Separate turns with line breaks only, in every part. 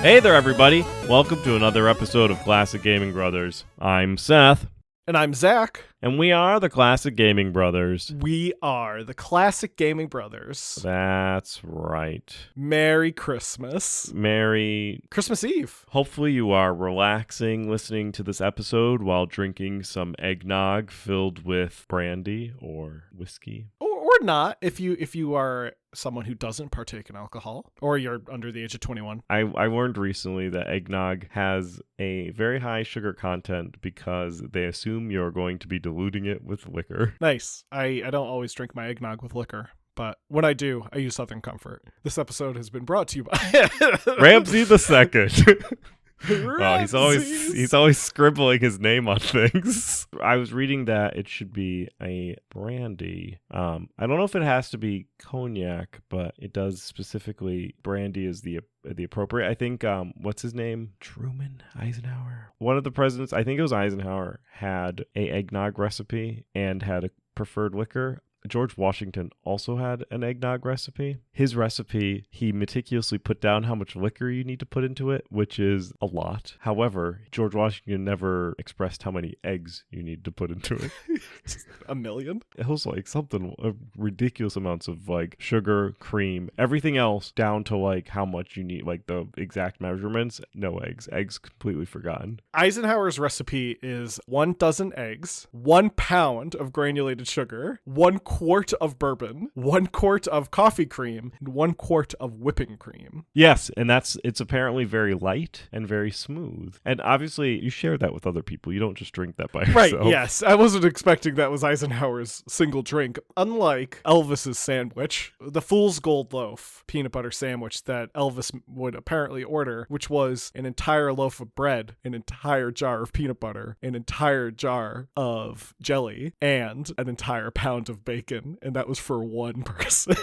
Hey there, everybody. Welcome to another episode of Classic Gaming Brothers. I'm Seth.
And I'm Zach.
And we are the Classic Gaming Brothers.
We are the Classic Gaming Brothers.
That's right.
Merry Christmas.
Merry
Christmas Eve.
Hopefully you are relaxing listening to this episode while drinking some eggnog filled with brandy or whiskey.
Or not, if you are someone who doesn't partake in alcohol, or you're under the age of 21.
I learned recently that eggnog has a very high sugar content because they assume you're going to be diluting it with liquor.
Nice. I don't always drink my eggnog with liquor, but when I do, I use Southern Comfort. This episode has been brought to you by
Ramsey the Second. Oh,
Ramses.
he's always scribbling his name on things. I was reading that it should be a brandy. I don't know if it has to be cognac, but it does specifically brandy is the appropriate. I think what's his name? Truman Eisenhower. One of the presidents, I think it was Eisenhower, had a eggnog recipe and had a preferred liquor. George Washington also had an eggnog recipe. His recipe, he meticulously put down how much liquor you need to put into it, which is a lot. However, George Washington never expressed how many eggs you need to put into it.
1 million?
It was like something, ridiculous amounts of like sugar, cream, everything else down to like how much you need, like the exact measurements. No eggs. Eggs completely forgotten.
Eisenhower's recipe is 1 dozen eggs, 1 pound of granulated sugar, 1 quart of bourbon, 1 quart of coffee cream, and 1 quart of whipping cream.
Yes, and it's apparently very light and very smooth. And obviously, you share that with other people. You don't just drink that by yourself.
Right, yes. I wasn't expecting that was Eisenhower's single drink. Unlike Elvis's sandwich, the Fool's Gold Loaf peanut butter sandwich that Elvis would apparently order, which was an entire loaf of bread, an entire jar of peanut butter, an entire jar of jelly, and an entire pound of bacon. And that was for 1 person.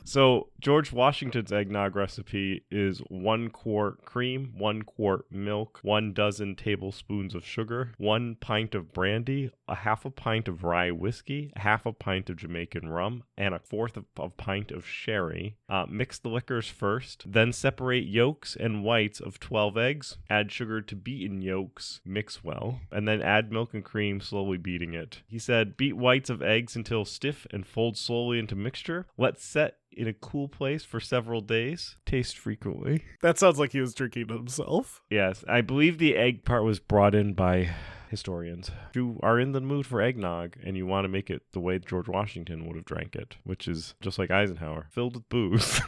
So George Washington's eggnog recipe is 1 quart cream, 1 quart milk, 1 dozen tablespoons of sugar, 1 pint of brandy, a half a pint of rye whiskey, a half a pint of Jamaican rum, and a fourth of a pint of sherry. Mix the liquors first, then separate yolks and whites of 12 eggs. Add sugar to beaten yolks, mix well, and then add milk and cream, slowly beating it. He said, beat whites of eggs until stiff and fold slowly into mixture. Let set in a cool place for several days. Taste frequently.
That sounds like he was drinking himself.
Yes, I believe the egg part was brought in by historians. If you are in the mood for eggnog and you want to make it the way George Washington would have drank it, which is just like Eisenhower, filled with booze.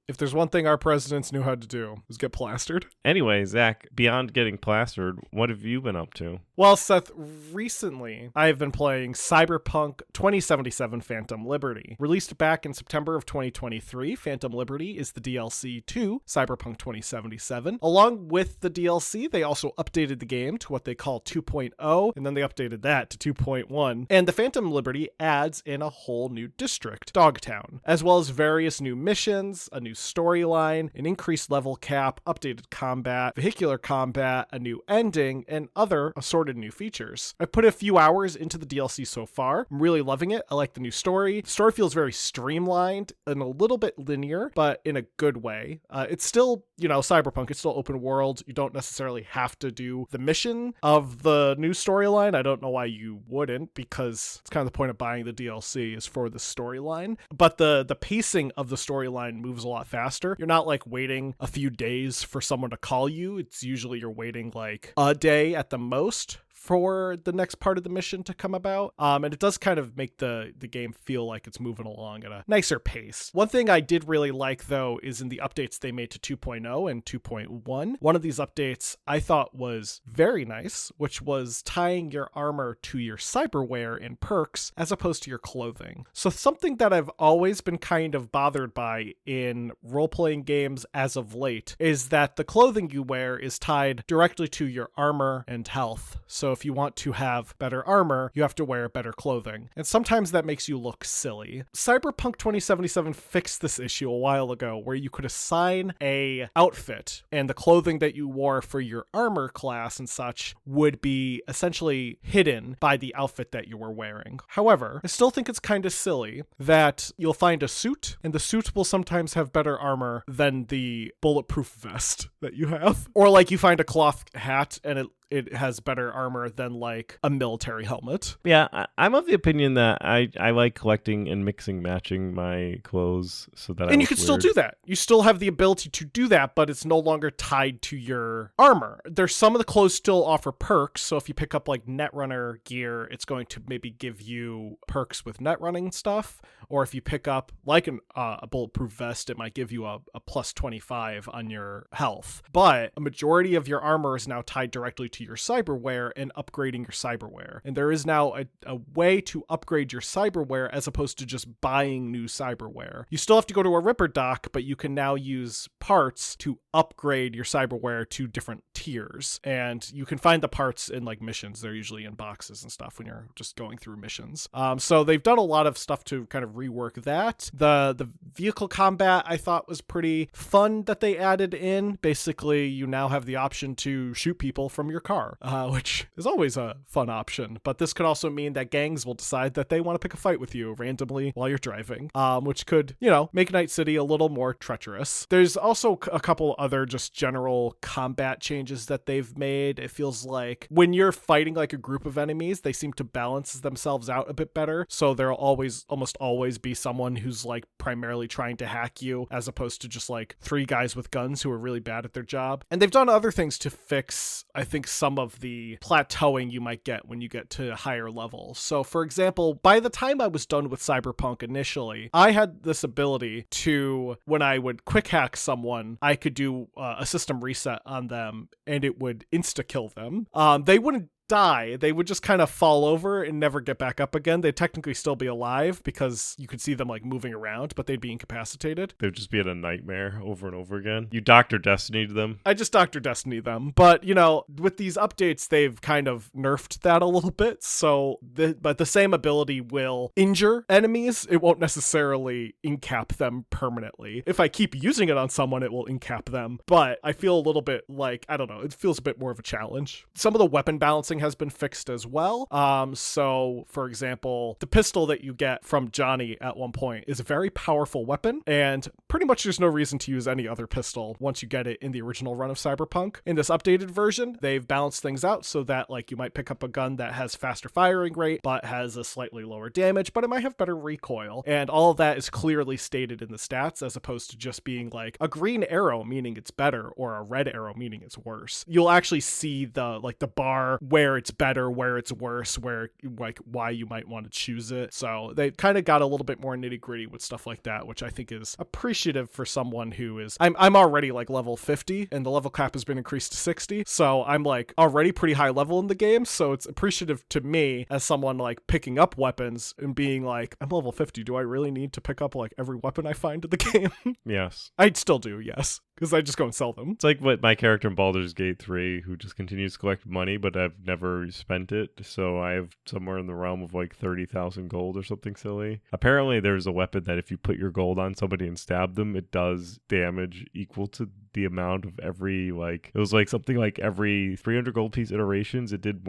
If there's one thing our presidents knew how to do, was get plastered.
Anyway, Zach, beyond getting plastered, what have you been up to?
Well, Seth, recently I have been playing Cyberpunk 2077 Phantom Liberty. Released back in September of 2023, Phantom Liberty is the DLC to Cyberpunk 2077. Along with the DLC, they also updated the game to what they call 2.0, and then they updated that to 2.1. And the Phantom Liberty adds in a whole new district, Dogtown, as well as various new missions, a new storyline, an increased level cap, updated combat, vehicular combat, a new ending, and other assorted new features. I've put a few hours into the DLC so far. I'm really loving it. I like the new story. The story feels very streamlined and a little bit linear, but in a good way. It's still, Cyberpunk. It's still open world. You don't necessarily have to do the mission of the new storyline. I don't know why you wouldn't, because it's kind of the point of buying the DLC is for the storyline. But the pacing of the storyline moves a lot faster. You're not like waiting a few days for someone to call you. It's usually you're waiting like a day at the most for the next part of the mission to come about. And it does kind of make the game feel like it's moving along at a nicer pace. One thing I did really like, though, is in the updates they made to 2.0 and 2.1. One of these updates I thought was very nice, which was tying your armor to your cyberware and perks as opposed to your clothing. So something that I've always been kind of bothered by in role-playing games as of late is that the clothing you wear is tied directly to your armor and health. So if you want to have better armor, you have to wear better clothing. And sometimes that makes you look silly. Cyberpunk 2077 fixed this issue a while ago where you could assign a outfit and the clothing that you wore for your armor class and such would be essentially hidden by the outfit that you were wearing. However, I still think it's kind of silly that you'll find a suit and the suit will sometimes have better armor than the bulletproof vest that you have. Or like you find a cloth hat and it has better armor than like a military helmet.
Yeah, I'm of the opinion that I like collecting and mixing, matching my clothes so that
and you can still do that. You still have the ability to do that, but it's no longer tied to your armor. There's some of the clothes still offer perks. So if you pick up like Netrunner gear, it's going to maybe give you perks with netrunning stuff. Or if you pick up like a bulletproof vest, it might give you a plus 25 on your health. But a majority of your armor is now tied directly to your cyberware and upgrading your cyberware. And there is now a way to upgrade your cyberware as opposed to just buying new cyberware. You still have to go to a Ripper dock, but you can now use parts to upgrade your cyberware to different tiers. And you can find the parts in like missions. They're usually in boxes and stuff when you're just going through missions. So they've done a lot of stuff to kind of rework that. The vehicle combat I thought was pretty fun that they added in. Basically, you now have the option to shoot people from your car, which is always a fun option. But this could also mean that gangs will decide that they want to pick a fight with you randomly while you're driving, which could, make Night City a little more treacherous. There's also a couple other just general combat changes that they've made. It feels like when you're fighting like a group of enemies, they seem to balance themselves out a bit better. So there'll almost always be someone who's like primarily trying to hack you as opposed to just like three guys with guns who are really bad at their job. And they've done other things to fix, I think, some of the plateauing you might get when you get to higher levels. So for example, by the time I was done with Cyberpunk initially, I had this ability to, when I would quick hack someone, I could do a system reset on them and it would insta-kill them. They wouldn't die, they would just kind of fall over and never get back up again. They'd technically still be alive because you could see them like moving around, but they'd be incapacitated.
They'd just be in a nightmare over and over again. You Dr. Destiny them.
I just Dr. Destiny them. But, with these updates, they've kind of nerfed that a little bit. So, but the same ability will injure enemies. It won't necessarily incap them permanently. If I keep using it on someone, it will incap them. But I feel a little bit like, I don't know, it feels a bit more of a challenge. Some of the weapon balancing has been fixed as well. So for example, the pistol that you get from Johnny at one point is a very powerful weapon, and pretty much there's no reason to use any other pistol once you get it in the original run of Cyberpunk. In this updated version, they've balanced things out so that like you might pick up a gun that has faster firing rate but has a slightly lower damage, but it might have better recoil, and all of that is clearly stated in the stats as opposed to just being like a green arrow meaning it's better or a red arrow meaning it's worse. You'll actually see the bar where it's better, where it's worse, where like why you might want to choose it. So they kind of got a little bit more nitty gritty with stuff like that, which I think is appreciative for someone who is, I'm already like level 50 and the level cap has been increased to 60. So I'm like already pretty high level in the game. So it's appreciative to me as someone like picking up weapons and being like, I'm level 50. Do I really need to pick up like every weapon I find in the game?
Yes.
I'd still do, yes. Because I just go and sell them.
It's like what my character in Baldur's Gate 3, who just continues to collect money, but I've never spent it. So I have somewhere in the realm of like 30,000 gold or something silly. Apparently there's a weapon that if you put your gold on somebody and stab them, it does damage equal to the amount of every, like, it was like something like every 300 gold piece iterations, it did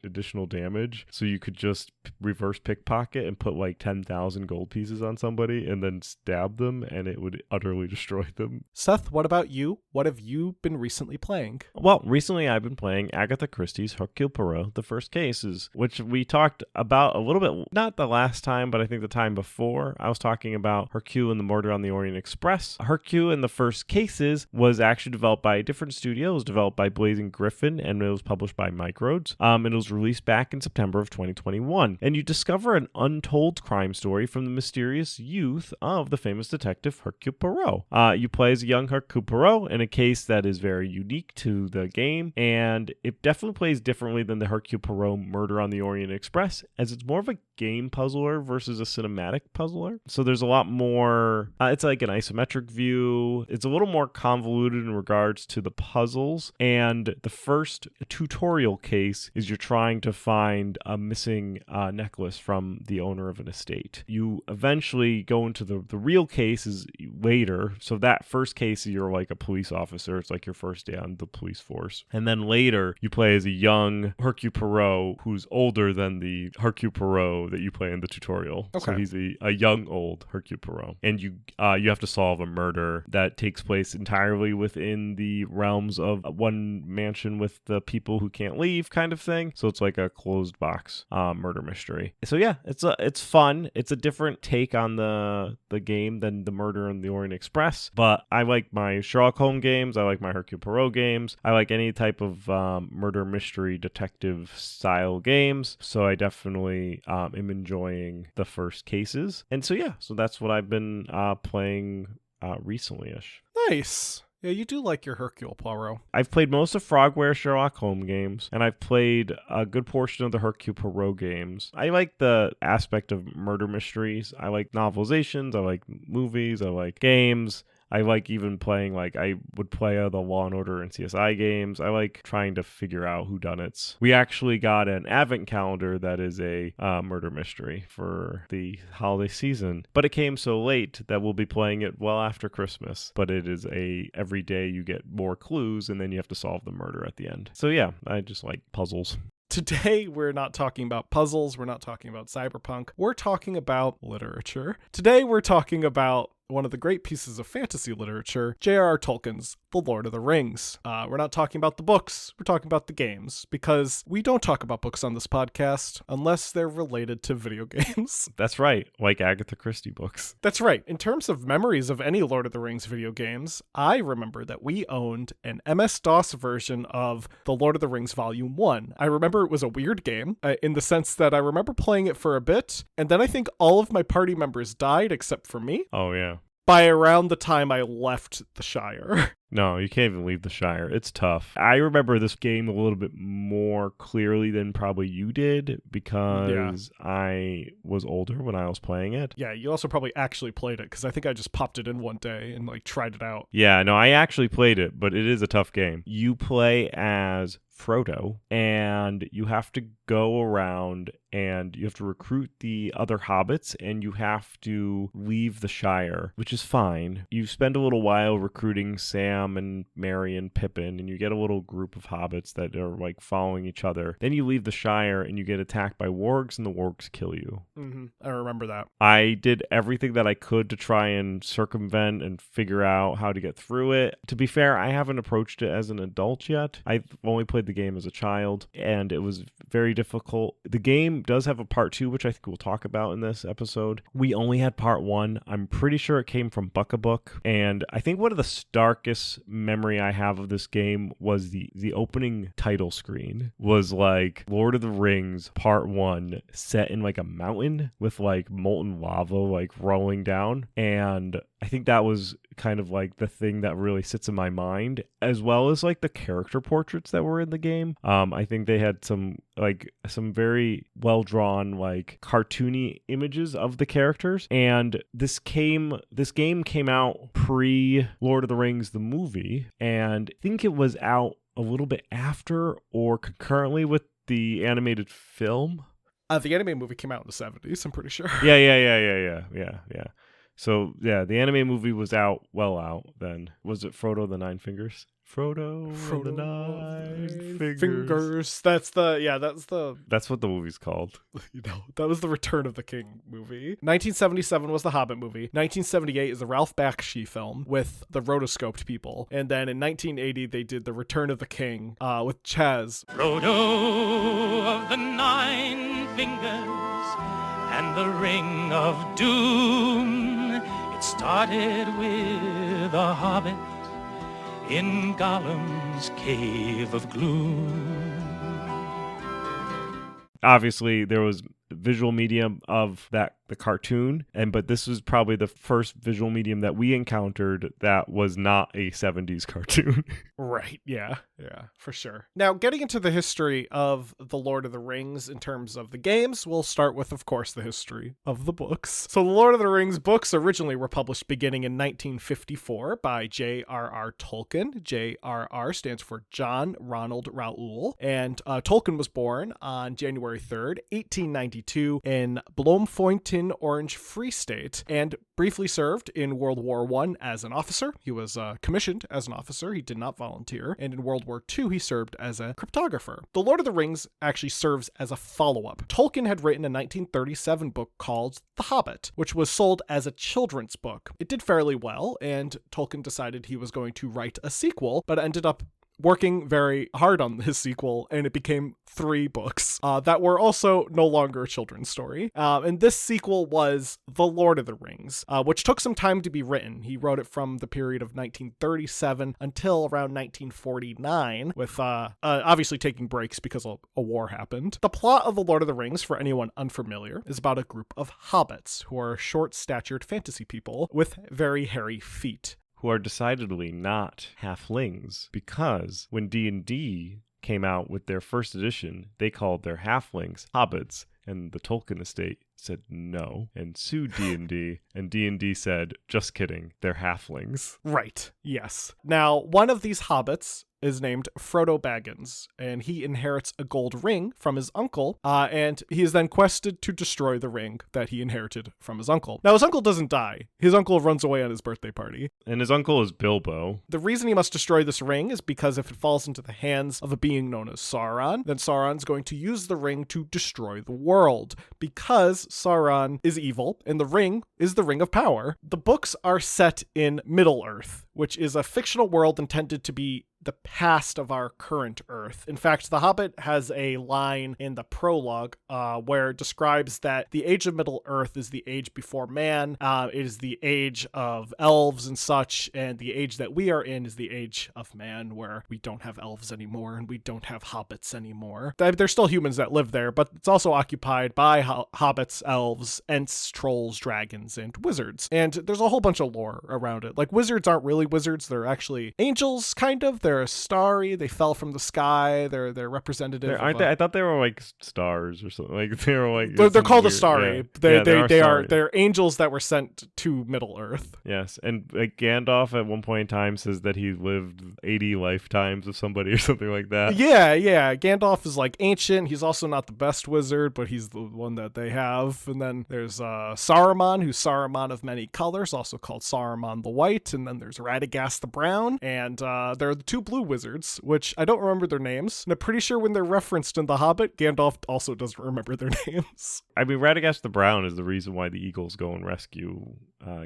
additional damage. So you could just reverse pickpocket and put like 10,000 gold pieces on somebody and then stab them and it would utterly destroy them.
Seth, what about you? What have you been recently playing?
Well, recently I've been playing Agatha Christie's Hercule Poirot, The First Cases, which we talked about a little bit, not the last time, but I think the time before. I was talking about Hercule and the Murder on the Orient Express. Hercule and the First Cases was actually developed by a different studio. It was developed by Blazing Griffin, and it was published by Microids. And it was released back in September of 2021. And you discover an untold crime story from the mysterious youth of the famous detective Hercule Poirot. You play as a young Hercule Poirot in a case that is very unique to the game, and it definitely plays differently than the Hercule Poirot Murder on the Orient Express, as it's more of a game puzzler versus a cinematic puzzler. So there's a lot more, it's like an isometric view. It's a little more convoluted in regards to the puzzles. And the first tutorial case is you're trying to find a missing necklace from the owner of an estate. You eventually go into the real cases later. So that first case, you're like a police officer. It's like your first day on the police force. And then later you play as a young Hercule Poirot who's older than the Hercule Poirot that you play in the tutorial.
Okay.
So he's a young old Hercule Poirot. And you have to solve a murder that takes place entirely within the realms of one mansion with the people who can't leave kind of thing. So it's like a closed box murder mystery. So yeah, it's fun. It's a different take on the game than the Murder on the Orient Express. But I like my Sherlock Holmes games. I like my Hercule Poirot games. I like any type of murder mystery detective style games. So I definitely am enjoying the first cases. And so yeah, so that's what I've been playing recently-ish.
Nice. Yeah, you do like your Hercule Poirot.
I've played most of Frogware Sherlock Holmes games, and I've played a good portion of the Hercule Poirot games. I like the aspect of murder mysteries. I like novelizations. I like movies. I like games. I like even playing, like, I would play the Law & Order and CSI games. I like trying to figure out whodunits. We actually got an advent calendar that is a murder mystery for the holiday season, but it came so late that we'll be playing it well after Christmas. But it is every day you get more clues, and then you have to solve the murder at the end. So yeah, I just like puzzles.
Today, we're not talking about puzzles. We're not talking about cyberpunk. We're talking about literature. Today, we're talking about one of the great pieces of fantasy literature, J.R.R. Tolkien's The Lord of the Rings. We're not talking about the books, we're talking about the games, because we don't talk about books on this podcast unless they're related to video games.
That's right, like Agatha Christie books.
That's right. In terms of memories of any Lord of the Rings video games, I remember that we owned an MS-DOS version of The Lord of the Rings Volume 1. I remember it was a weird game, in the sense that I remember playing it for a bit, and then I think all of my party members died except for me.
Oh, yeah.
By around the time I left the Shire.
No, you can't even leave the Shire. It's tough. I remember this game a little bit more clearly than probably you did because I was older when I was playing it.
Yeah, you also probably actually played it because I think I just popped it in one day and like tried it out.
Yeah, no, I actually played it, but it is a tough game. You play as Frodo, and you have to go around and you have to recruit the other hobbits, and you have to leave the Shire, which is fine. You spend a little while recruiting Sam and Merry and Pippin, and you get a little group of hobbits that are like following each other. Then you leave the Shire and you get attacked by wargs, and the wargs kill you.
Mm-hmm. I remember that.
I did everything that I could to try and circumvent and figure out how to get through it. To be fair, I haven't approached it as an adult yet. I've only played the game as a child, and it was very difficult. The game does have a part 2, which I think we'll talk about in this episode. We only had part 1. I'm pretty sure it came from Buck-a-Book, and I think one of the starkest memory I have of this game was the opening title screen was like Lord of the Rings Part 1 set in like a mountain with like molten lava like rolling down, and I think that was kind of like the thing that really sits in my mind, as well as like the character portraits that were in the game. I think they had some very well drawn like cartoony images of the characters, and this game came out pre Lord of the Rings the movie, and I think it was out a little bit after or concurrently with the animated film.
The anime movie came out in the 70s, I'm pretty sure.
Yeah. So, yeah, the anime movie was out then. Was it Frodo the Nine Fingers? Frodo the Nine Fingers.
That's
what the movie's called.
That was the Return of the King movie. 1977 was the Hobbit movie. 1978 is the Ralph Bakshi film with the rotoscoped people. And then in 1980, they did the Return of the King with Chaz.
Frodo of the Nine Fingers and the Ring of Doom. It started with a hobbit in Gollum's cave of gloom.
Obviously, there was visual medium of that the cartoon, but this was probably the first visual medium that we encountered that was not a 70s cartoon.
Right, yeah, for sure. Now, getting into the history of The Lord of the Rings in terms of the games, we'll start with, of course, the history of the books. So the Lord of the Rings books originally were published beginning in 1954 by J.R.R. Tolkien. J.R.R. stands for John Ronald Reuel, and Tolkien was born on January 3rd, 1892 in Bloemfontein, Orange Free State, and briefly served in World War I as an officer. He was commissioned as an officer. He did not volunteer. And in World War II, he served as a cryptographer. The Lord of the Rings actually serves as a follow-up. Tolkien had written a 1937 book called The Hobbit, which was sold as a children's book. It did fairly well, and Tolkien decided he was going to write a sequel, but ended up working very hard on his sequel, and it became 3 books that were also no longer a children's story. And this sequel was The Lord of the Rings, which took some time to be written. He wrote it from the period of 1937 until around 1949, with obviously taking breaks because a war happened. The plot of The Lord of the Rings, for anyone unfamiliar, is about a group of hobbits, who are short-statured fantasy people with very hairy feet.
Who are decidedly not halflings, because when D&D came out with their first edition, they called their halflings hobbits, and the Tolkien estate said no and sued D&D, and D&D said, just kidding, they're halflings.
Right, yes. Now, one of these hobbits is named Frodo Baggins, and he inherits a gold ring from his uncle, and he is then quested to destroy the ring that he inherited from his uncle. Now, his uncle doesn't die. His uncle runs away on his birthday party.
And his uncle is Bilbo.
The reason he must destroy this ring is because if it falls into the hands of a being known as Sauron, then Sauron's going to use the ring to destroy the world, because Sauron is evil, and the ring is the Ring of Power. The books are set in Middle-earth, which is a fictional world intended to be the past of our current Earth. In fact, The Hobbit has a line in the prologue where it describes that the age of Middle-earth is the age before man. It is the age of elves and such, and the age that we are in is the age of man, where we don't have elves anymore and we don't have hobbits anymore. There's still humans that live there, but it's also occupied by hobbits, elves, ents, trolls, dragons, and wizards. And there's a whole bunch of lore around it. Like, wizards aren't really wizards, they're actually angels, kind of. They're starry. They fell from the sky. They're representative.
I thought they were like stars or something. Like they were like
they're called the starry.
Yeah.
They're angels that were sent to Middle Earth.
Yes, and like Gandalf at one point in time says that he lived 80 lifetimes of somebody or something like that.
Yeah. Gandalf is like ancient. He's also not the best wizard, but he's the one that they have. And then there's Saruman, who's Saruman of many colors, also called Saruman the White. And then there's Radagast the Brown, and there are the 2 blue wizards, which I don't remember their names, and I'm pretty sure when they're referenced in The Hobbit, Gandalf also doesn't remember their names.
I mean, Radagast the Brown is the reason why the Eagles go and rescue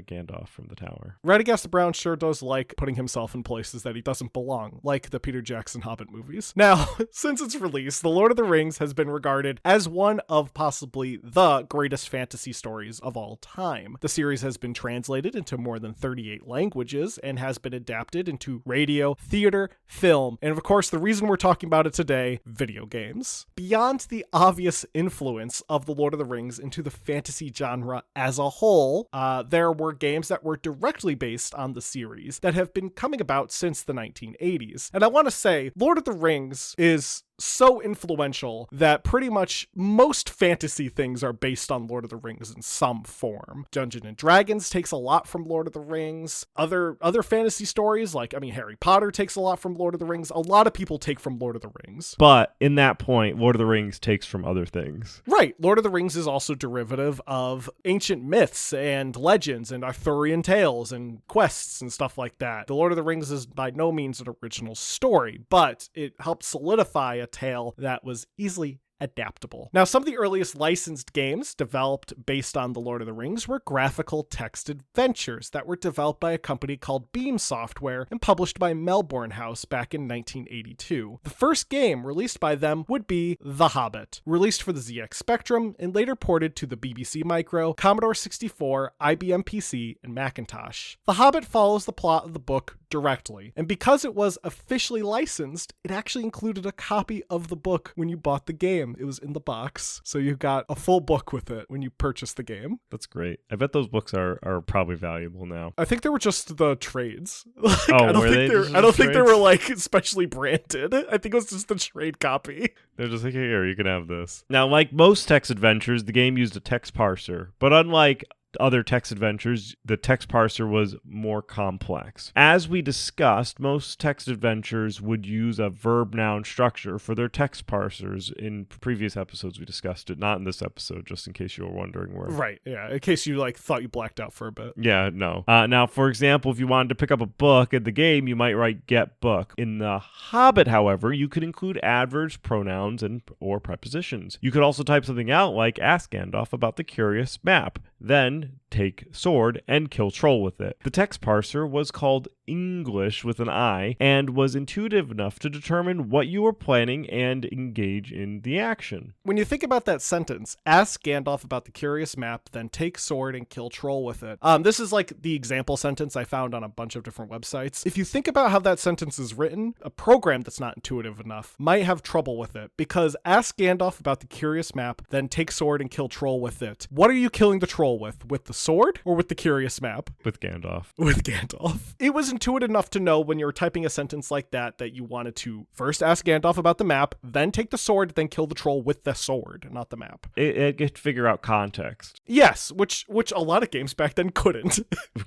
Gandalf from the tower.
Radagast the Brown sure does like putting himself in places that he doesn't belong, like the Peter Jackson Hobbit movies. Now, since its release, The Lord of the Rings has been regarded as one of possibly the greatest fantasy stories of all time. The series has been translated into more than 38 languages and has been adapted into radio, theater, film, and of course, the reason we're talking about it today, video games. Beyond the obvious influence of The Lord of the Rings into the fantasy genre as a whole, there were games that were directly based on the series that have been coming about since the 1980s. And I want to say, Lord of the Rings is so influential that pretty much most fantasy things are based on Lord of the Rings in some form. Dungeons and Dragons takes a lot from Lord of the Rings. Other fantasy stories, like, Harry Potter takes a lot from Lord of the Rings. A lot of people take from Lord of the Rings.
But in that point, Lord of the Rings takes from other things.
Right. Lord of the Rings is also derivative of ancient myths and legends and Arthurian tales and quests and stuff like that. The Lord of the Rings is by no means an original story, but it helped solidify a tale that was easily adaptable. Now, some of the earliest licensed games developed based on The Lord of the Rings were graphical text adventures that were developed by a company called Beam Software and published by Melbourne House back in 1982. The first game released by them would be The Hobbit, released for the ZX Spectrum and later ported to the BBC Micro, Commodore 64, IBM PC, and Macintosh. The Hobbit follows the plot of the book directly. And because it was officially licensed, it actually included a copy of the book when you bought the game. It was in the box. So you got a full book with it when you purchased the game.
That's great. I bet those books are probably valuable now.
I think they were just the trades.
I don't
think they were like especially branded. I think it was just the trade copy.
They're just like, here, you can have this. Now, like most text adventures, the game used a text parser, but unlike other text adventures, the text parser was more complex. As we discussed, most text adventures would use a verb-noun structure for their text parsers. In previous episodes, we discussed it, not in this episode, just in case you were wondering where.
Right, yeah, in case you thought you blacked out for a bit.
Yeah, no. Now, for example, if you wanted to pick up a book in the game, you might write get book. In The Hobbit, however, you could include adverbs, pronouns, or prepositions. You could also type something out like ask Gandalf about the curious map. Then take sword and kill troll with it. The text parser was called English with an I and was intuitive enough to determine what you were planning and engage in the action.
When you think about that sentence, ask Gandalf about the curious map, then take sword and kill troll with it. This is like the example sentence I found on a bunch of different websites. If you think about how that sentence is written, a program that's not intuitive enough might have trouble with it, because ask Gandalf about the curious map, then take sword and kill troll with it. What are you killing the troll with? With the sword or with the curious map?
With Gandalf.
With Gandalf. It was intuitive enough to know when you were typing a sentence like that you wanted to first ask Gandalf about the map, then take the sword, then kill the troll with the sword, not the map.
It could figure out context.
Yes, which a lot of games back then couldn't.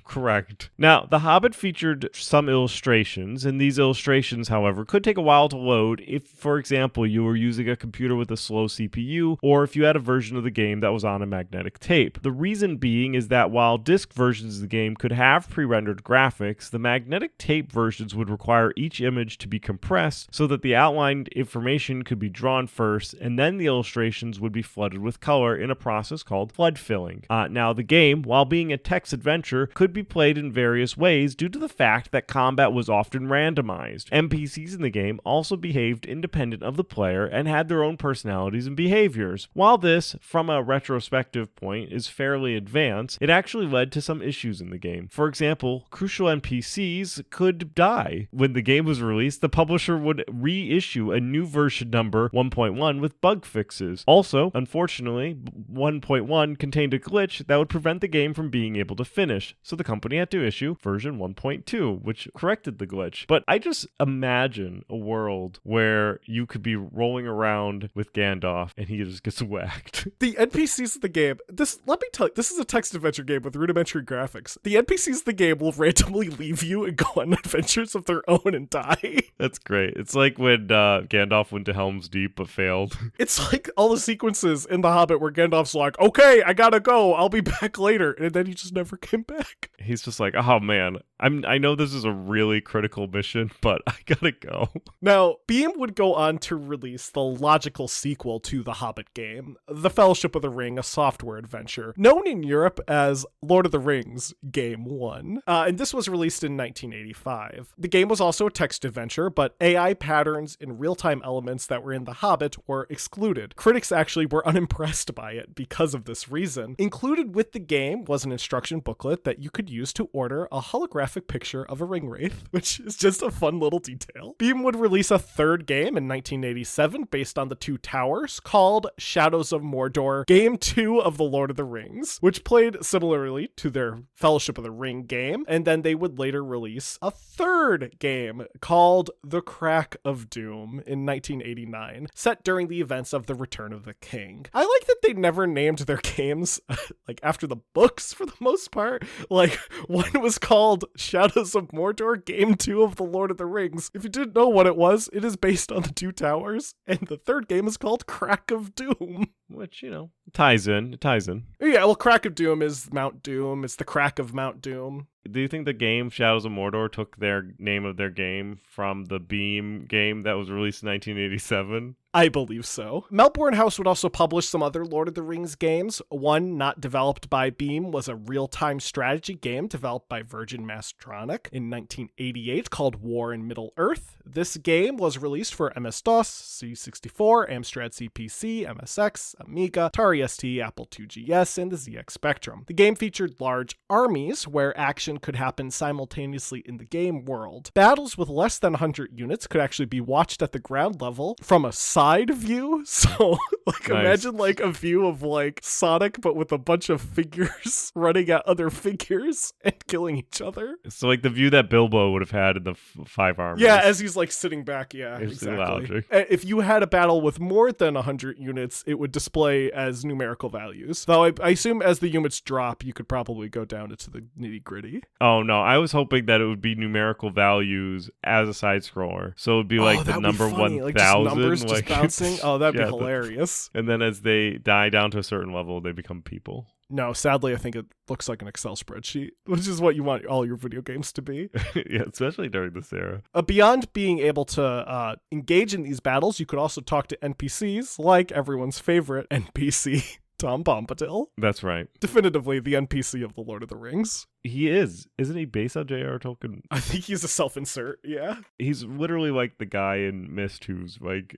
Correct. Now, The Hobbit featured some illustrations, and these illustrations, however, could take a while to load if, for example, you were using a computer with a slow CPU, or if you had a version of the game that was on a magnetic tape. The reason being is that while disc versions of the game could have pre-rendered graphics, the magnetic tape versions would require each image to be compressed so that the outlined information could be drawn first, and then the illustrations would be flooded with color in a process called flood filling. Now, the game, while being a text adventure, could be played in various ways due to the fact that combat was often randomized. NPCs in the game also behaved independent of the player and had their own personalities and behaviors. While this, from a retrospective point, is fairly advanced, it actually led to some issues in the game. For example, crucial NPCs could die. When the game was released, the publisher would reissue a new version number 1.1 with bug fixes. Also, unfortunately, 1.1 contained a glitch that would prevent the game from being able to finish, so the company had to issue version 1.2, which corrected the glitch. But I just imagine a world where you could be rolling around with Gandalf and he just gets whacked.
The NPCs of the game, let me tell you, this is a text adventure game with rudimentary graphics. The NPCs of the game will randomly leave you and go on adventures of their own and die.
That's great. It's like when Gandalf went to Helm's Deep but failed.
It's like all the sequences in The Hobbit where Gandalf's like, okay, I gotta go, I'll be back later, and then he just never came back.
He's just like, oh man, I know this is a really critical mission, but I gotta go.
Now, Beam would go on to release the logical sequel to the Hobbit game, The Fellowship of the Ring, a software adventure, known in Europe as Lord of the Rings Game 1. And this was released in 1985. The game was also a text adventure, but AI patterns and real-time elements that were in The Hobbit were excluded. Critics actually were unimpressed by it because of this reason. Included with the game was an instruction booklet that you could use to order a holographic picture of a ring wraith, which is just a fun little detail. Beam would release a third game in 1987 based on the Two Towers called Shadows of Mordor Game 2 of the Lord of the Rings, which played similarly to their Fellowship of the Ring game, and then they would later release a third game called The Crack of Doom in 1989, set during the events of The Return of the King. I like that they never named their games like after the books for the most part. Like, one was called Shadows of Mordor Game 2 of the Lord of the Rings. If you didn't know what it is based on the Two Towers, and the third game is called Crack of Doom.
Which, ties in.
Yeah, well, Crack of Doom is Mount Doom. It's the Crack of Mount Doom.
Do you think the game Shadows of Mordor took their name of their game from the Beam game that was released in 1987?
I believe so. Melbourne House would also publish some other Lord of the Rings games. One not developed by Beam was a real-time strategy game developed by Virgin Mastronic in 1988 called War in Middle-earth. This game was released for MS-DOS, C64, Amstrad CPC, MSX, Amiga, Atari ST, Apple IIgs, and the ZX Spectrum. The game featured large armies where action action could happen simultaneously in the game world. Battles with less than 100 units could actually be watched at the ground level from a side view. So, like,
Nice.
imagine, like, a view of, like, Sonic, but with a bunch of figures running at other figures and killing each other.
So like the view that Bilbo would have had in the Five Armies.
Yeah, as he's, like, sitting back. Yeah,
It's
exactly.
logic.
If you had a battle with more than 100 units, it would display as numerical values. Though I assume as the units drop, you could probably go down into the nitty-gritty.
Oh no, I was hoping that it would be numerical values as a side scroller. So it would be like the
that'd
number
be funny.
1000.
Like, just numbers
like,
just bouncing. Oh, that'd
yeah,
be hilarious.
And then as they die down to a certain level, they become people.
No, sadly, I think it looks like an Excel spreadsheet, which is what you want all your video games to be.
Yeah, especially during this era.
Beyond being able to engage in these battles, you could also talk to NPCs, like everyone's favorite NPC, Tom Bombadil.
That's right.
Definitively the NPC of The Lord of the Rings.
He is. Isn't he based on J.R.R. Tolkien?
I think he's a self-insert, yeah.
He's literally like the guy in Myst who's like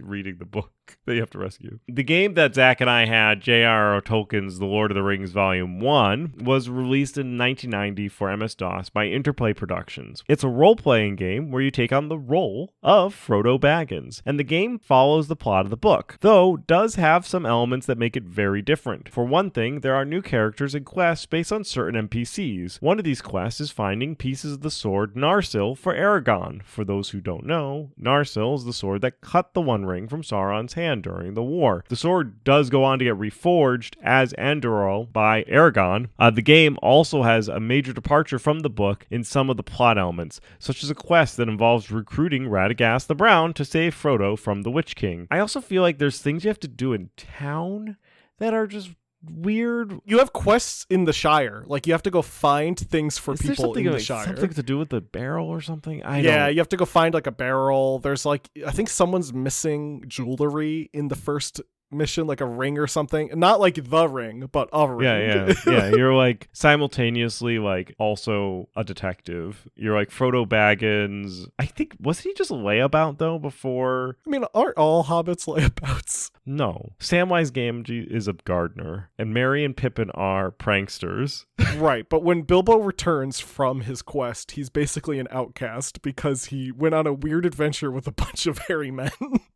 reading the book that you have to rescue. The game that Zach and I had, J.R.R. Tolkien's The Lord of the Rings Volume 1, was released in 1990 for MS-DOS by Interplay Productions. It's a role-playing game where you take on the role of Frodo Baggins, and the game follows the plot of the book, though does have some elements that make it very different. For one thing, there are new characters and quests based on certain NPCs. One of these quests is finding pieces of the sword Narsil for Aragorn. For those who don't know, Narsil is the sword that cut the One Ring from Sauron's hand during the war. The sword does go on to get reforged as Andoril by Aragorn. The game also has a major departure from the book in some of the plot elements, such as a quest that involves recruiting Radagast the Brown to save Frodo from the Witch King. I also feel like there's things you have to do in town that are just weird.
You have quests in the Shire. Like, you have to go find things for people in the Shire.
Something to do with the barrel or something?
You have to go find, like, a barrel. There's, like, I think someone's missing jewelry in the first mission, like a ring or something. Not like the ring, but a ring.
Yeah. You're like simultaneously like also a detective. You're like Frodo Baggins. I think, wasn't he just a layabout though before?
I mean, aren't all hobbits layabouts?
No. Samwise Gamgee is a gardener, and Merry and Pippin are pranksters.
Right, but when Bilbo returns from his quest, he's basically an outcast because he went on a weird adventure with a bunch of hairy men.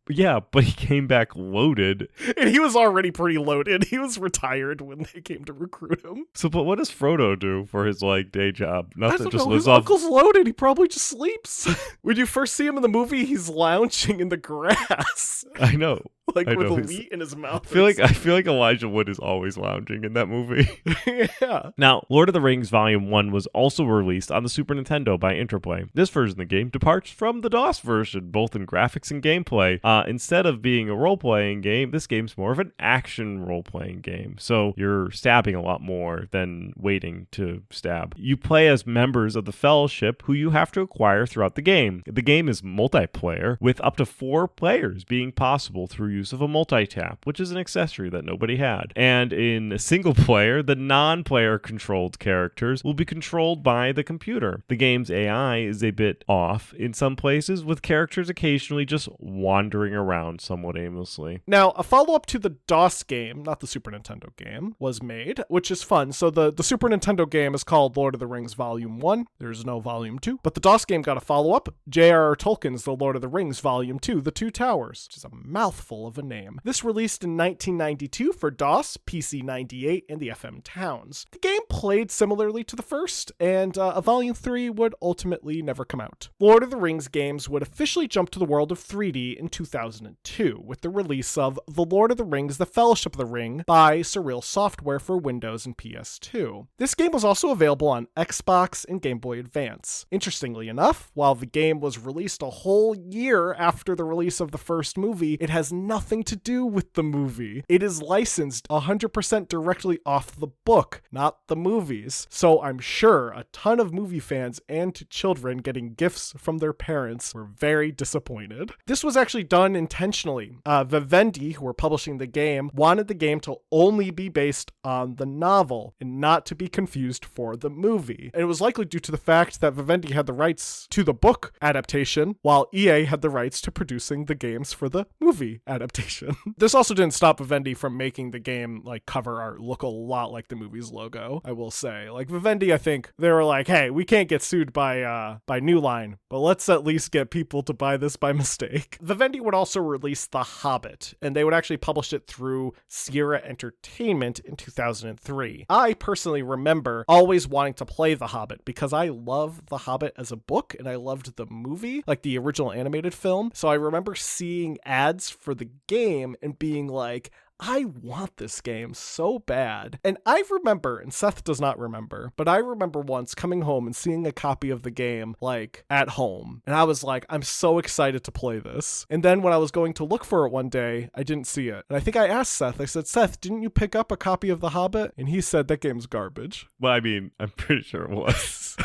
Yeah, but he came back loaded.
And he was already pretty loaded. He was retired when they came to recruit him.
So, but what does Frodo do for his, like, day job? Nothing, just
know.
lives
His
off...
uncle's loaded. He probably just sleeps. When you first see him in the movie, he's lounging in the grass.
I know.
Like,
I
with
know.
a wheat in his mouth.
I feel like Elijah Wood is always lounging in that movie.
Yeah.
Now, Lord of the Rings Volume 1 was also released on the Super Nintendo by Interplay. This version of the game departs from the DOS version, both in graphics and gameplay. Instead of being a role-playing game, this game's more of an action role-playing game. So you're stabbing a lot more than waiting to stab. You play as members of the Fellowship who you have to acquire throughout the game. The game is multiplayer, with up to 4 players being possible through use of a multi-tap, which is an accessory that nobody had. And in single player, the non-player controlled characters will be controlled by the computer. The game's AI is a bit off in some places, with characters occasionally just wandering around somewhat aimlessly.
Now, a follow-up to the DOS game, not the Super Nintendo game, was made, which is fun. So the Super Nintendo game is called Lord of the Rings Volume 1. There's no Volume 2. But the DOS game got a follow-up, J.R.R. Tolkien's The Lord of the Rings Volume 2, The Two Towers, which is a mouthful of a name. This released in 1992 for DOS, PC 98, and the FM Towns. The game played similarly to the first, and a Volume 3 would ultimately never come out. Lord of the Rings games would officially jump to the world of 3D in 2002, with the release of The Lord of the Rings The Fellowship of the Ring by Surreal Software for Windows and PS2. This game was also available on Xbox and Game Boy Advance. Interestingly enough, while the game was released a whole year after the release of the first movie, it has nothing to do with the movie. It is licensed 100% directly off the book, not the movies. So I'm sure a ton of movie fans and children getting gifts from their parents were very disappointed. This was actually done intentionally. Vivendi, who were publishing the game, wanted the game to only be based on the novel and not to be confused for the movie. And it was likely due to the fact that Vivendi had the rights to the book adaptation, while EA had the rights to producing the games for the movie adaptation. adaptation. This also didn't stop Vivendi from making the game like cover art look a lot like the movie's logo, I will say. Like Vivendi, I think they were like, hey, we can't get sued by New Line, but let's at least get people to buy this by mistake. Vivendi would also release The Hobbit, and they would actually publish it through Sierra Entertainment in 2003. I personally remember always wanting to play The Hobbit because I love The Hobbit as a book and I loved the movie, like the original animated film. So I remember seeing ads for the game and being like, I want this game so bad. And I remember, and Seth does not remember, but I remember once coming home and seeing a copy of the game, like, at home. And I was like, I'm so excited to play this. And then when I was going to look for it one day, I didn't see it. And I think I asked Seth, I said, Seth, didn't you pick up a copy of The Hobbit? And he said, that game's garbage.
Well, I mean, I'm pretty sure it was.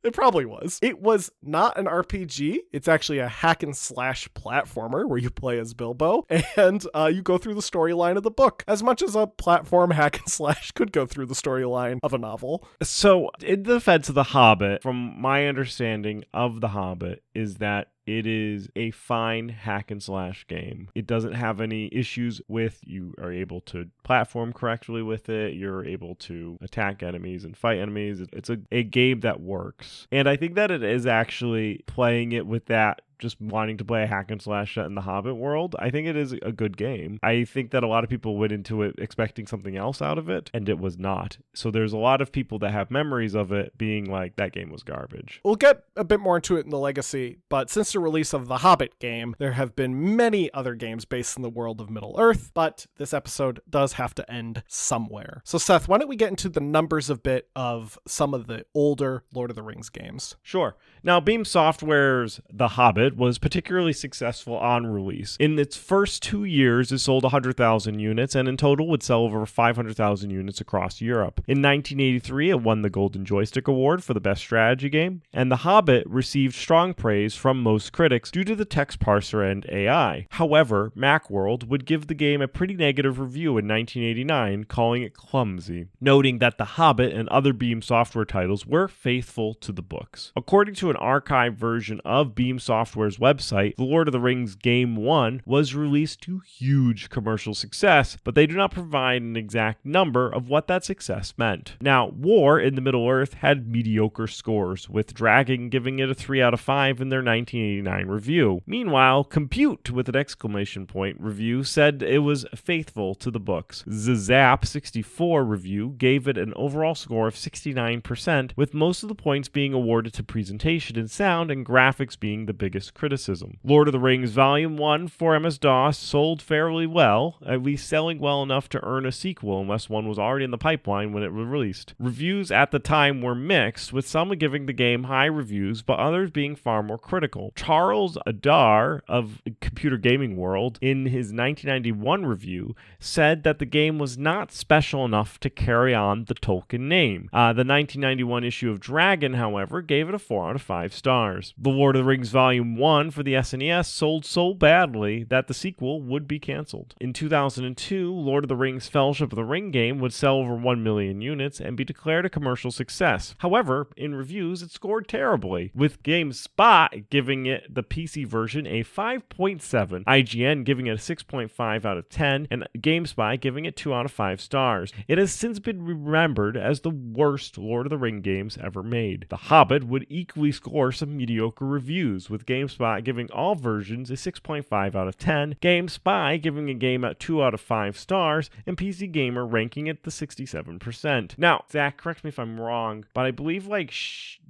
It probably was. It was not an RPG. It's actually a hack and slash platformer where you play as Bilbo and you go through the storyline of the book as much as a platform hack and slash could go through the storyline of a novel.
So, in the defense of The Hobbit, from my understanding of The Hobbit, is that it is a fine hack and slash game. It doesn't have any issues with you are able to platform correctly with it. You're able to attack enemies and fight enemies. It's a game that works. And I think that it is actually playing it with that, just wanting to play a hack and slash set in the Hobbit world. I think it is a good game. I think that a lot of people went into it expecting something else out of it, and it was not. So there's a lot of people that have memories of it being like, that game was garbage.
We'll get a bit more into it in the legacy, but since the release of the Hobbit game, there have been many other games based in the world of Middle-earth, but this episode does have to end somewhere. So Seth, why don't we get into the numbers a bit of some of the older Lord of the Rings games?
Sure. Now, Beam Software's The Hobbit was particularly successful on release. In its first 2 years, it sold 100,000 units, and in total would sell over 500,000 units across Europe. In 1983, it won the Golden Joystick Award for the best strategy game, and The Hobbit received strong praise from most critics due to the text parser and AI. However, Macworld would give the game a pretty negative review in 1989, calling it clumsy, noting that The Hobbit and other Beam Software titles were faithful to the books. According to an archived version of Beam Software's website, The Lord of the Rings Game 1 was released to huge commercial success, but they do not provide an exact number of what that success meant. Now, War in the Middle-earth had mediocre scores, with Dragon giving it a 3 out of 5 in their 1989 review. Meanwhile, Compute with an exclamation point review said it was faithful to the books. Zap 64 review gave it an overall score of 69%, with most of the points being awarded to presentation and sound and graphics being the biggest criticism. Lord of the Rings Volume 1 for MS-DOS sold fairly well, at least selling well enough to earn a sequel unless one was already in the pipeline when it was released. Reviews at the time were mixed, with some giving the game high reviews but others being far more critical. Charles Adar of Computer Gaming World, in his 1991 review, said that the game was not special enough to carry on the Tolkien name. The 1991 issue of Dragon, however, gave it a 4 out of 5 stars. The Lord of the Rings Volume 1 for the SNES sold so badly that the sequel would be canceled. In 2002, Lord of the Rings Fellowship of the Ring game would sell over 1 million units and be declared a commercial success. However, in reviews, it scored terribly, with GameSpot giving it, the PC version, a 5.7, IGN giving it a 6.5 out of 10, and GameSpy giving it 2 out of 5 stars. It has since been remembered as the worst Lord of the Ring games ever made. The Hobbit would equally score some mediocre reviews, with GameSpot giving all versions a 6.5 out of 10, GameSpy giving a game a 2 out of 5 stars, and PC Gamer ranking it the 67%. Now, Zach, correct me if I'm wrong, but I believe like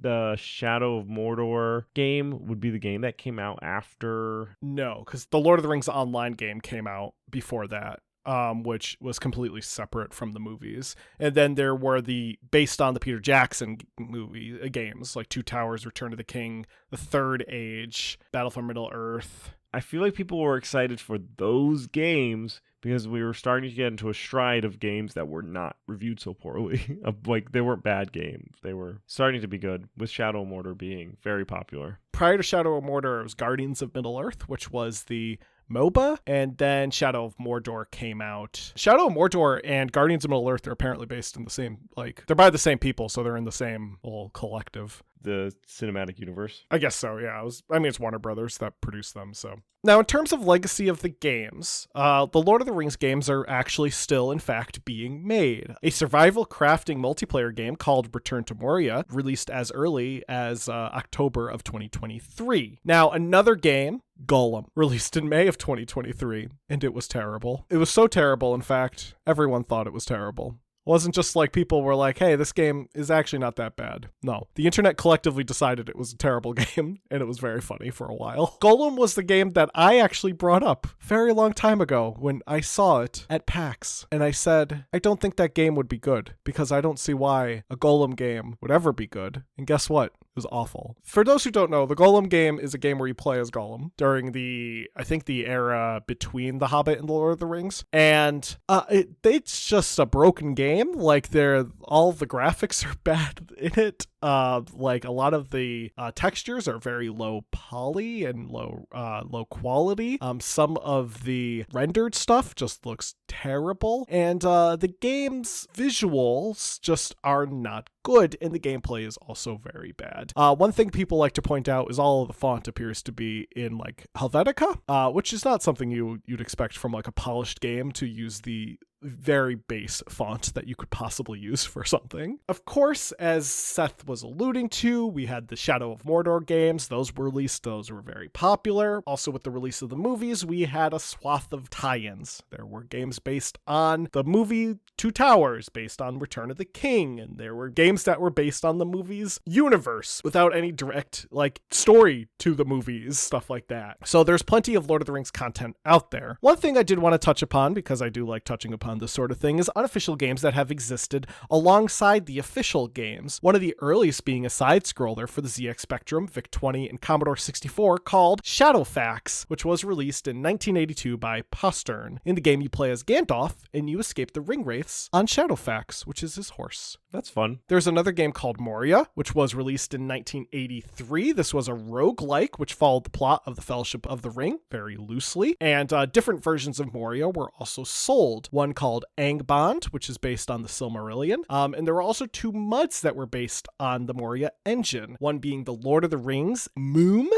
the Shadow of Mordor game would be the game that came out after.
No, because the Lord of the Rings Online game came out before that. Which was completely separate from the movies. And then there were the, based on the Peter Jackson movie games, like Two Towers, Return of the King, The Third Age, Battle for Middle-earth.
I feel like people were excited for those games because we were starting to get into a stride of games that were not reviewed so poorly. Like, they weren't bad games. They were starting to be good, with Shadow of Mordor being very popular.
Prior to Shadow of Mordor, it was Guardians of Middle-earth, which was the MOBA, and then Shadow of Mordor came out. Shadow of Mordor and Guardians of Middle-earth are apparently based in the same, like, they're by the same people, so they're in the same little collective.
the cinematic universe.
I guess so, yeah. It's Warner Brothers that produced them, so. Now, in terms of legacy of the games, the Lord of the Rings games are actually still, in fact, being made. A survival crafting multiplayer game called Return to Moria, released as early as October of 2023. Now, another game, Gollum, released in May of 2023, and it was terrible. It was so terrible, in fact, everyone thought it was terrible. It wasn't just like people were like, hey, this game is actually not that bad. No. The internet collectively decided it was a terrible game, and it was very funny for a while. Gollum was the game that I actually brought up a very long time ago when I saw it at PAX, and I said, I don't think that game would be good, because I don't see why a Gollum game would ever be good. And guess what? It was awful. For those who don't know, the Gollum game is a game where you play as Gollum during the era between The Hobbit and The Lord of the Rings. And it's just a broken game. Like, all the graphics are bad in it. Like, a lot of the textures are very low poly and low quality. Some of the rendered stuff just looks terrible. And the game's visuals just are not good, and the gameplay is also very bad. One thing people like to point out is all of the font appears to be in like Helvetica, which is not something you'd expect from like a polished game to use the very base font that you could possibly use for something. Of course, as Seth was alluding to, we had the Shadow of Mordor games. Those were released. Those were very popular. Also, with the release of the movies, we had a swath of tie-ins. There were games based on the movie Two Towers, based on Return of the King, and there were games that were based on the movie's universe without any direct, like, story to the movies, stuff like that. So there's plenty of Lord of the Rings content out there. One thing I did want to touch upon, because I do like touching upon this sort of thing, is unofficial games that have existed alongside the official games. One of the earliest being a side-scroller for the ZX Spectrum, VIC-20, and Commodore 64 called Shadowfax, which was released in 1982 by Postern. In the game, you play as Gandalf, and you escape the Ringwraiths on Shadowfax, which is his horse.
That's fun.
There's another game called Moria, which was released in 1983. This was a roguelike, which followed the plot of the Fellowship of the Ring, very loosely. And different versions of Moria were also sold. One called Angband, which is based on the Silmarillion. And there were also two MUDs that were based on the Moria engine. One being the Lord of the Rings Moom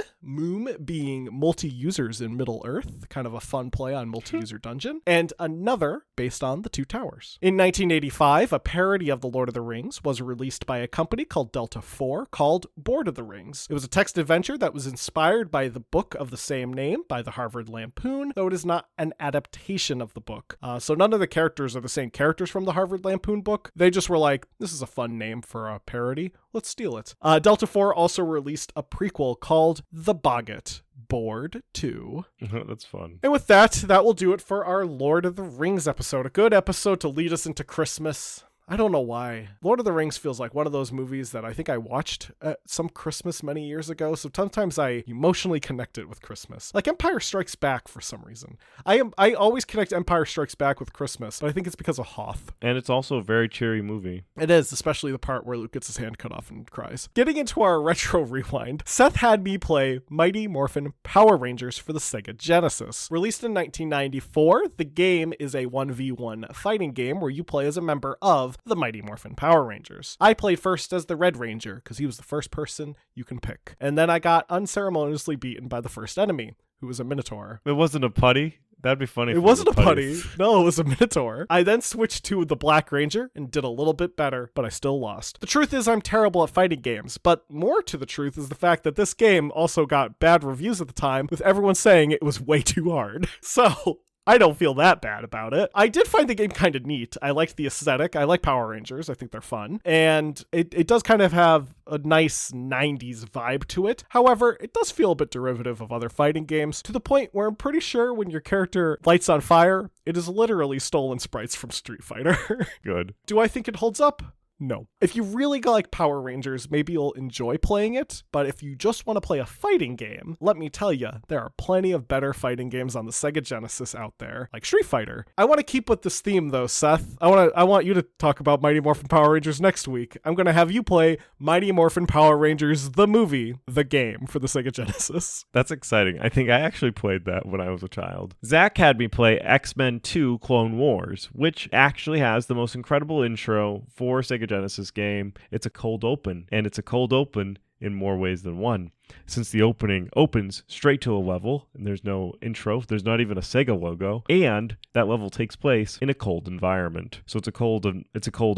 being multi-users in Middle-earth, kind of a fun play on multi-user dungeon. And another based on the Two Towers. In 1985, a parody of the Lord of the Rings was released by a company called Delta 4 called Board of the Rings. It was a text adventure that was inspired by the book of the same name by the Harvard Lampoon, though it is not an adaptation of the book. So none of the characters are the same characters from the Harvard Lampoon book. They just were like, this is a fun name for a parody. Let's steal it. Delta 4 also released a prequel called The Boggart. Board 2.
That's fun.
And with that will do it for our Lord of the Rings episode. A good episode to lead us into Christmas. I don't know why. Lord of the Rings feels like one of those movies that I think I watched at some Christmas many years ago, so sometimes I emotionally connect it with Christmas. Like Empire Strikes Back for some reason. I always connect Empire Strikes Back with Christmas, but I think it's because of Hoth.
And it's also a very cheery movie.
It is, especially the part where Luke gets his hand cut off and cries. Getting into our retro rewind, Seth had me play Mighty Morphin Power Rangers for the Sega Genesis. Released in 1994, the game is a 1v1 fighting game where you play as a member of the Mighty Morphin Power Rangers. I played first as the Red Ranger because he was the first person you can pick. And then I got unceremoniously beaten by the first enemy, who was a Minotaur.
It wasn't a putty? That'd be funny.
It wasn't a putty. No, it was a Minotaur. I then switched to the Black Ranger and did a little bit better, but I still lost. The truth is I'm terrible at fighting games, but more to the truth is the fact that this game also got bad reviews at the time, with everyone saying it was way too hard. So I don't feel that bad about it. I did find the game kind of neat. I liked the aesthetic. I like Power Rangers. I think they're fun. And it does kind of have a nice 90s vibe to it. However, it does feel a bit derivative of other fighting games, to the point where I'm pretty sure when your character lights on fire, it is literally stolen sprites from Street Fighter.
Good.
Do I think it holds up? No. If you really like Power Rangers, maybe you'll enjoy playing it, but if you just want to play a fighting game, let me tell you, there are plenty of better fighting games on the Sega Genesis out there, like Street Fighter. I want to keep with this theme though, Seth. I want you to talk about Mighty Morphin Power Rangers next week. I'm going to have you play Mighty Morphin Power Rangers, the movie, the game for the Sega Genesis.
That's exciting. I think I actually played that when I was a child. Zach had me play X-Men 2 Clone Wars, which actually has the most incredible intro for Sega Genesis game. It's a cold open, and it's a cold open in more ways than one. Since the opening opens straight to a level, and there's no intro, there's not even a Sega logo, and that level takes place in a cold environment. So it's a cold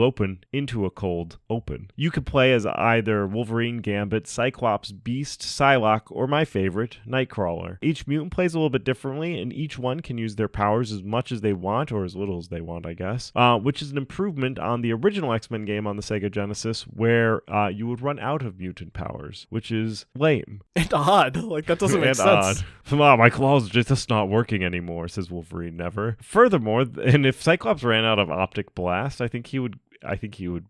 open into a cold open. You could play as either Wolverine, Gambit, Cyclops, Beast, Psylocke, or my favorite, Nightcrawler. Each mutant plays a little bit differently, and each one can use their powers as much as they want, or as little as they want, I guess, which is an improvement on the original X-Men game on the Sega Genesis, where you would run out of mutant powers, which is lame.
And odd. Like, that doesn't make sense.
My claws are just not working anymore, says Wolverine never. Furthermore, and if Cyclops ran out of Optic Blast, I think he would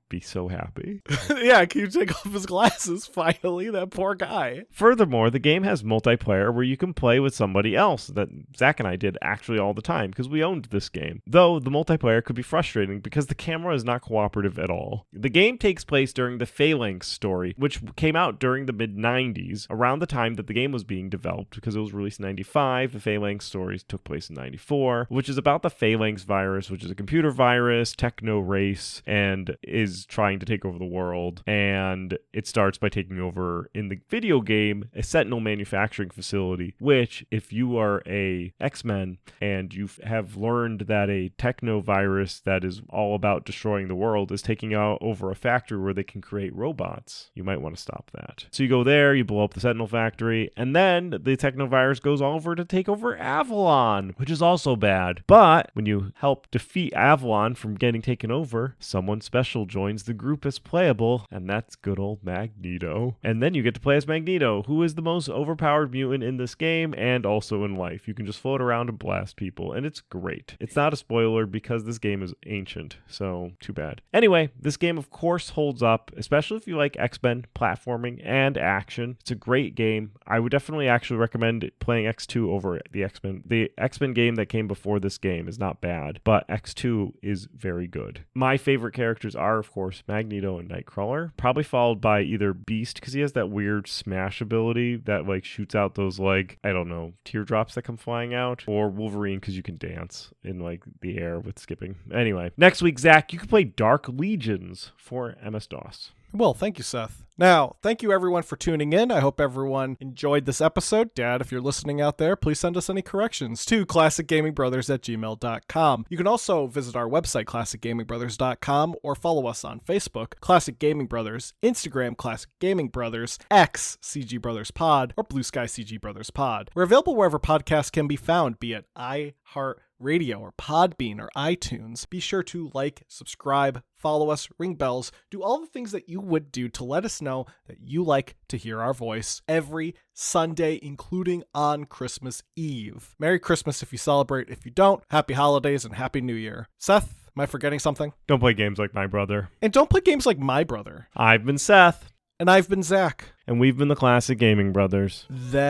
be so happy.
Yeah, can you take off his glasses finally? That poor guy.
Furthermore, the game has multiplayer where you can play with somebody else that Zach and I did actually all the time because we owned this game. Though the multiplayer could be frustrating because the camera is not cooperative at all. The game takes place during the Phalanx story, which came out during the mid-90s, around the time that the game was being developed because it was released in 95. The Phalanx stories took place in 94, which is about the Phalanx virus, which is a computer virus, techno race, and is trying to take over the world. And it starts by taking over, in the video game, a Sentinel manufacturing facility, which, if you are a X-Men and you have learned that a techno virus that is all about destroying the world is taking out over a factory where they can create robots, you might want to stop that. So you go there, you blow up the Sentinel factory, and then the techno virus goes over to take over Avalon, which is also bad. But when you help defeat Avalon from getting taken over, someone special joins the group as playable, and that's good old Magneto. And then you get to play as Magneto, who is the most overpowered mutant in this game and also in life. You can just float around and blast people, and it's great. It's not a spoiler because this game is ancient, so too bad. Anyway, this game of course holds up, especially if you like X-Men, platforming, and action. It's a great game. I would definitely actually recommend playing X2 over the X-Men. The X-Men game that came before this game is not bad, but X2 is very good. My favorite characters are, of course, Magneto and Nightcrawler, probably followed by either Beast, because he has that weird smash ability that like shoots out those like, I don't know, teardrops that come flying out, or Wolverine because you can dance in like the air with skipping. Anyway, next week, Zach, you can play Dark Legions for MS-DOS.
Well, thank you, Seth. Now, thank you everyone for tuning in. I hope everyone enjoyed this episode. Dad, if you're listening out there, please send us any corrections to classicgamingbrothers@gmail.com. You can also visit our website, classicgamingbrothers.com, or follow us on Facebook, Classic Gaming Brothers, Instagram, Classic Gaming Brothers, X, CG Brothers Pod, or Blue Sky CG Brothers Pod. We're available wherever podcasts can be found, be it iHeartRadio or Podbean or iTunes. Be sure to like, subscribe, follow us, ring bells, do all the things that you would do to let us know that you like to hear our voice every Sunday, including on Christmas Eve. Merry Christmas if you celebrate. If you don't, happy holidays and happy New Year. Seth, am I forgetting something?
Don't play games like my brother.
And don't play games like my brother.
I've been Seth.
And I've been Zach.
And we've been the Classic Gaming Brothers.
That's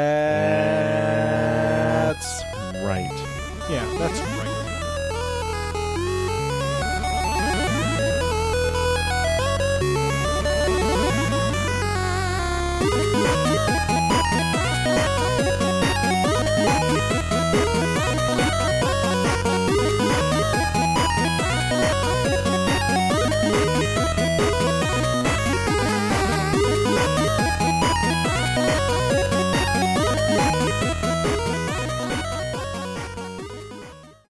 right.
Yeah, that's right.